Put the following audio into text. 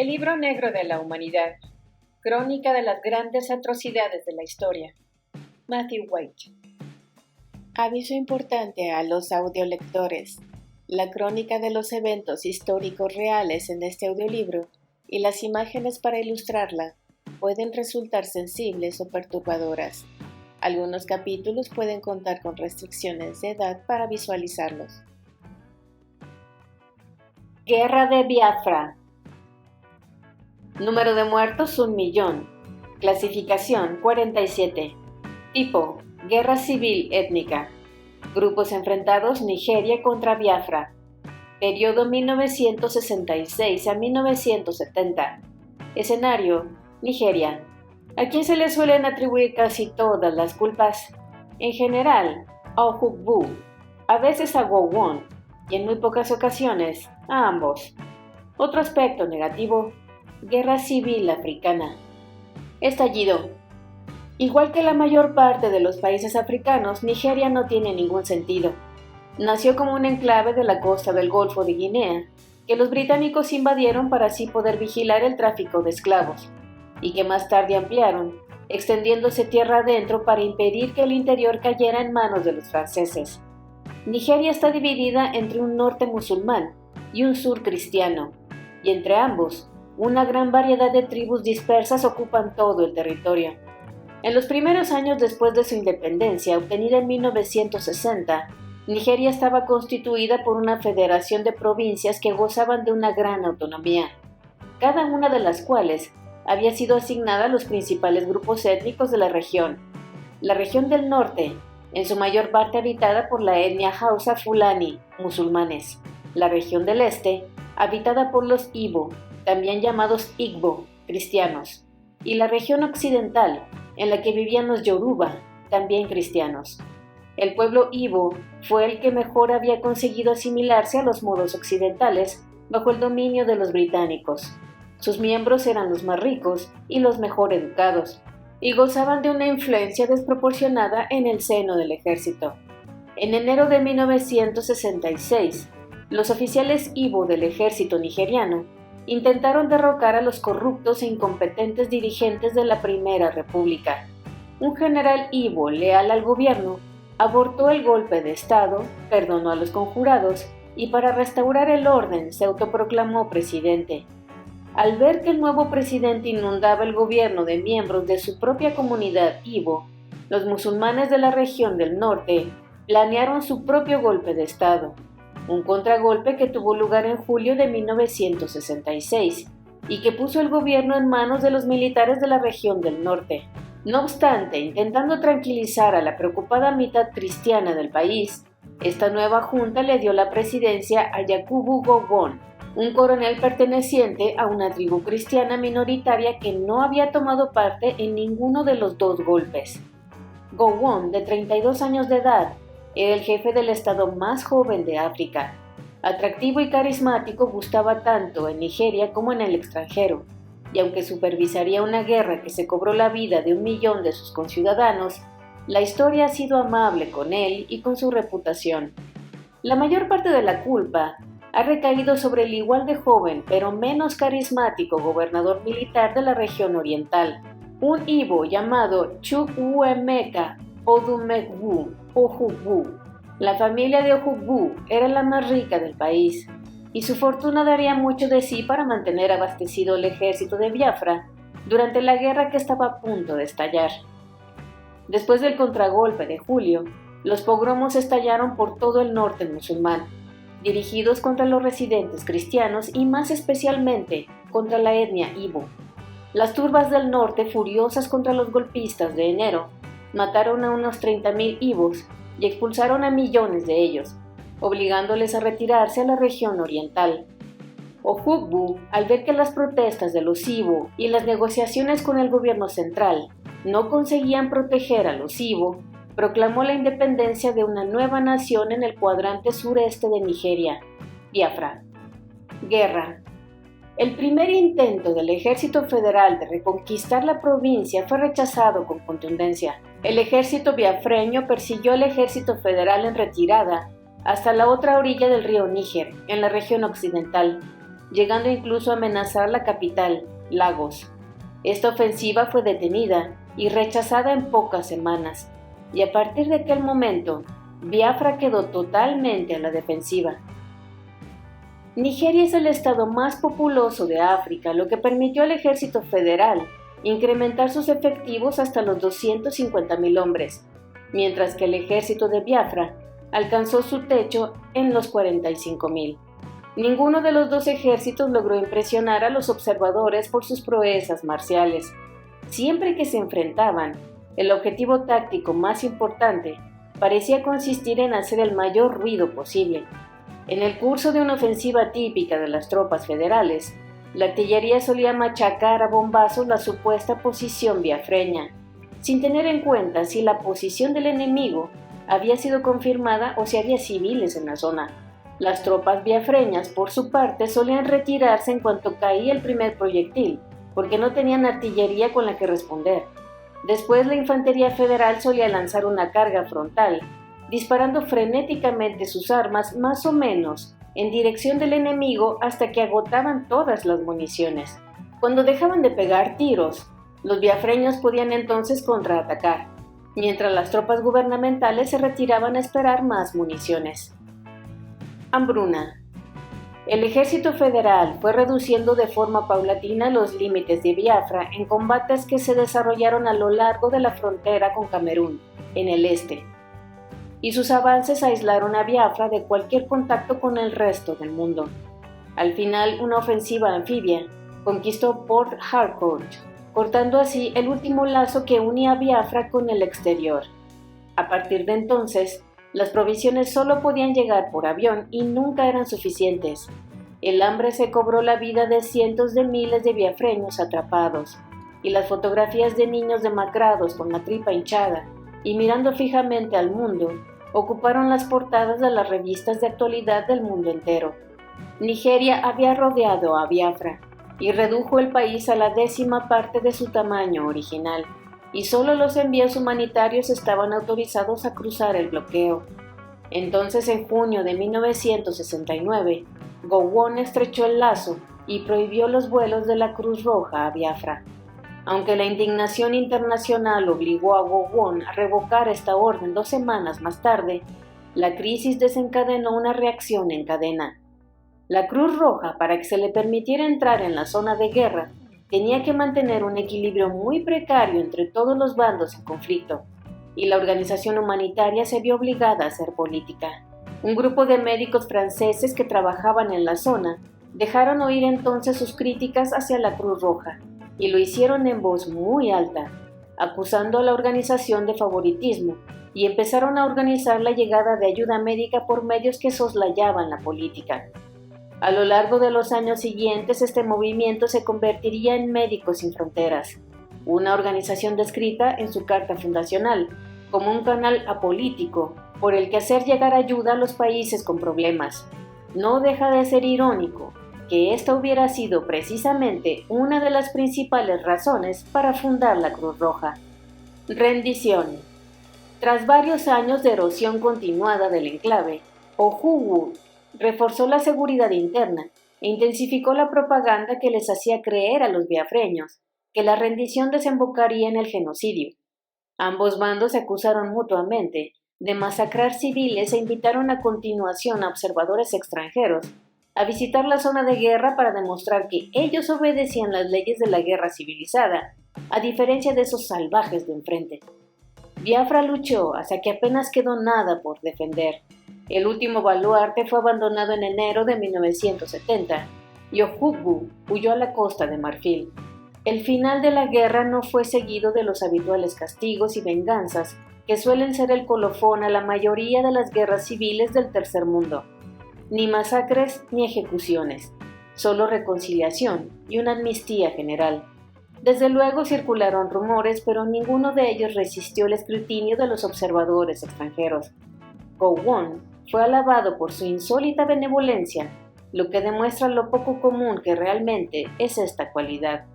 El libro negro de la humanidad, crónica de las grandes atrocidades de la historia. Matthew White. Aviso importante a los audiolectores. La crónica de los eventos históricos reales en este audiolibro y las imágenes para ilustrarla pueden resultar sensibles o perturbadoras. Algunos capítulos pueden contar con restricciones de edad para visualizarlos. Guerra de Biafra. Número de muertos 1.000.000. Clasificación 47. Tipo: guerra civil étnica. Grupos enfrentados: Nigeria contra Biafra. Periodo 1966 a 1970. Escenario: Nigeria. ¿A quién se le suelen atribuir casi todas las culpas? En general, a Ojukwu, a veces a Gowon, y en muy pocas ocasiones a ambos. Otro aspecto negativo: Guerra Civil Africana. Estallido. Igual que la mayor parte de los países africanos, Nigeria no tiene ningún sentido. Nació como un enclave de la costa del Golfo de Guinea, que los británicos invadieron para así poder vigilar el tráfico de esclavos, y que más tarde ampliaron, extendiéndose tierra adentro para impedir que el interior cayera en manos de los franceses. Nigeria está dividida entre un norte musulmán y un sur cristiano, y entre ambos, una gran variedad de tribus dispersas ocupan todo el territorio. En los primeros años después de su independencia, obtenida en 1960, Nigeria estaba constituida por una federación de provincias que gozaban de una gran autonomía, cada una de las cuales había sido asignada a los principales grupos étnicos de la región. La región del norte, en su mayor parte habitada por la etnia Hausa Fulani, musulmanes. La región del este, habitada por los Ibo, también llamados Igbo, cristianos. Y la región occidental, en la que vivían los Yoruba, también cristianos. El pueblo Ibo fue el que mejor había conseguido asimilarse a los modos occidentales bajo el dominio de los británicos. Sus miembros eran los más ricos y los mejor educados, y gozaban de una influencia desproporcionada en el seno del ejército. En enero de 1966, los oficiales Ibo del ejército nigeriano intentaron derrocar a los corruptos e incompetentes dirigentes de la Primera República. Un general Ibo, leal al gobierno, abortó el golpe de Estado, perdonó a los conjurados y para restaurar el orden se autoproclamó presidente. Al ver que el nuevo presidente inundaba el gobierno de miembros de su propia comunidad Ibo, los musulmanes de la región del norte planearon su propio golpe de Estado, un contragolpe que tuvo lugar en julio de 1966 y que puso el gobierno en manos de los militares de la región del norte. No obstante, intentando tranquilizar a la preocupada mitad cristiana del país, esta nueva junta le dio la presidencia a Yakubu Gowon, un coronel perteneciente a una tribu cristiana minoritaria que no había tomado parte en ninguno de los dos golpes. Gowon, de 32 años de edad, era el jefe del estado más joven de África. Atractivo y carismático, gustaba tanto en Nigeria como en el extranjero, y aunque supervisaría una guerra que se cobró la vida de 1.000.000 de sus conciudadanos, la historia ha sido amable con él y con su reputación. La mayor parte de la culpa ha recaído sobre el igual de joven pero menos carismático gobernador militar de la región oriental, un Ibo llamado Chukwuemeka Odumegwu Ojukwu. La familia de Ojukwu era la más rica del país, y su fortuna daría mucho de sí para mantener abastecido el ejército de Biafra durante la guerra que estaba a punto de estallar. Después del contragolpe de julio, los pogromos estallaron por todo el norte musulmán, dirigidos contra los residentes cristianos y más especialmente contra la etnia Ibo. Las turbas del norte, furiosas contra los golpistas de enero, mataron a unos 30.000 Ibos y expulsaron a millones de ellos, obligándoles a retirarse a la región oriental. Ojukwu, al ver que las protestas de los Ibo y las negociaciones con el gobierno central no conseguían proteger a los Ibo, proclamó la independencia de una nueva nación en el cuadrante sureste de Nigeria, Biafra. Guerra. El primer intento del ejército federal de reconquistar la provincia fue rechazado con contundencia. El ejército biafreño persiguió al ejército federal en retirada hasta la otra orilla del río Níger, en la región occidental. llegando incluso a amenazar la capital, Lagos. Esta ofensiva fue detenida y rechazada en pocas semanas, y a partir de aquel momento, Biafra quedó totalmente a la defensiva. Nigeria es el estado más populoso de África, lo que permitió al ejército federal incrementar sus efectivos hasta los 250,000 hombres, mientras que el ejército de Biafra alcanzó su techo en los 45,000. Ninguno de los dos ejércitos logró impresionar a los observadores por sus proezas marciales. Siempre que se enfrentaban, el objetivo táctico más importante parecía consistir en hacer el mayor ruido posible. En el curso de una ofensiva típica de las tropas federales, la artillería solía machacar a bombazos la supuesta posición biafreña, sin tener en cuenta si la posición del enemigo había sido confirmada o si había civiles en la zona. Las tropas biafreñas, por su parte, solían retirarse en cuanto caía el primer proyectil, porque no tenían artillería con la que responder. Después, la infantería federal solía lanzar una carga frontal, disparando frenéticamente sus armas más o menos en dirección del enemigo hasta que agotaban todas las municiones. Cuando dejaban de pegar tiros, los biafreños podían entonces contraatacar, mientras las tropas gubernamentales se retiraban a esperar más municiones. Hambruna. El ejército federal fue reduciendo de forma paulatina los límites de Biafra en combates que se desarrollaron a lo largo de la frontera con Camerún, en el este, y sus avances aislaron a Biafra de cualquier contacto con el resto del mundo. Al final, una ofensiva anfibia conquistó Port Harcourt, cortando así el último lazo que unía a Biafra con el exterior. A partir de entonces, las provisiones solo podían llegar por avión y nunca eran suficientes. El hambre se cobró la vida de cientos de miles de biafreños atrapados, y las fotografías de niños demacrados con la tripa hinchada y mirando fijamente al mundo ocuparon las portadas de las revistas de actualidad del mundo entero. Nigeria había rodeado a Biafra y redujo el país a la 10ª parte de su tamaño original, y solo los envíos humanitarios estaban autorizados a cruzar el bloqueo. Entonces, en junio de 1969, Gowon estrechó el lazo y prohibió los vuelos de la Cruz Roja a Biafra. Aunque la indignación internacional obligó a Gowon a revocar esta orden 2 semanas más tarde, la crisis desencadenó una reacción en cadena. La Cruz Roja, para que se le permitiera entrar en la zona de guerra, tenía que mantener un equilibrio muy precario entre todos los bandos en conflicto, y la organización humanitaria se vio obligada a hacer política. Un grupo de médicos franceses que trabajaban en la zona dejaron oír entonces sus críticas hacia la Cruz Roja, y lo hicieron en voz muy alta, acusando a la organización de favoritismo, y empezaron a organizar la llegada de ayuda médica por medios que soslayaban la política. A lo largo de los años siguientes, este movimiento se convertiría en Médicos Sin Fronteras, una organización descrita en su carta fundacional como un canal apolítico por el que hacer llegar ayuda a los países con problemas. No deja de ser irónico que esta hubiera sido precisamente una de las principales razones para fundar la Cruz Roja. Rendición. Tras varios años de erosión continuada del enclave, Ohugu reforzó la seguridad interna e intensificó la propaganda que les hacía creer a los biafreños que la rendición desembocaría en el genocidio. Ambos bandos se acusaron mutuamente de masacrar civiles e invitaron a continuación a observadores extranjeros a visitar la zona de guerra para demostrar que ellos obedecían las leyes de la guerra civilizada, a diferencia de esos salvajes de enfrente. Biafra luchó hasta que apenas quedó nada por defender. El último baluarte fue abandonado en enero de 1970 y Ohugu huyó a la Costa de Marfil. El final de la guerra no fue seguido de los habituales castigos y venganzas que suelen ser el colofón a la mayoría de las guerras civiles del tercer mundo. Ni masacres ni ejecuciones, solo reconciliación y una amnistía general. Desde luego circularon rumores, pero ninguno de ellos resistió el escrutinio de los observadores extranjeros. Gowon fue alabado por su insólita benevolencia, lo que demuestra lo poco común que realmente es esta cualidad.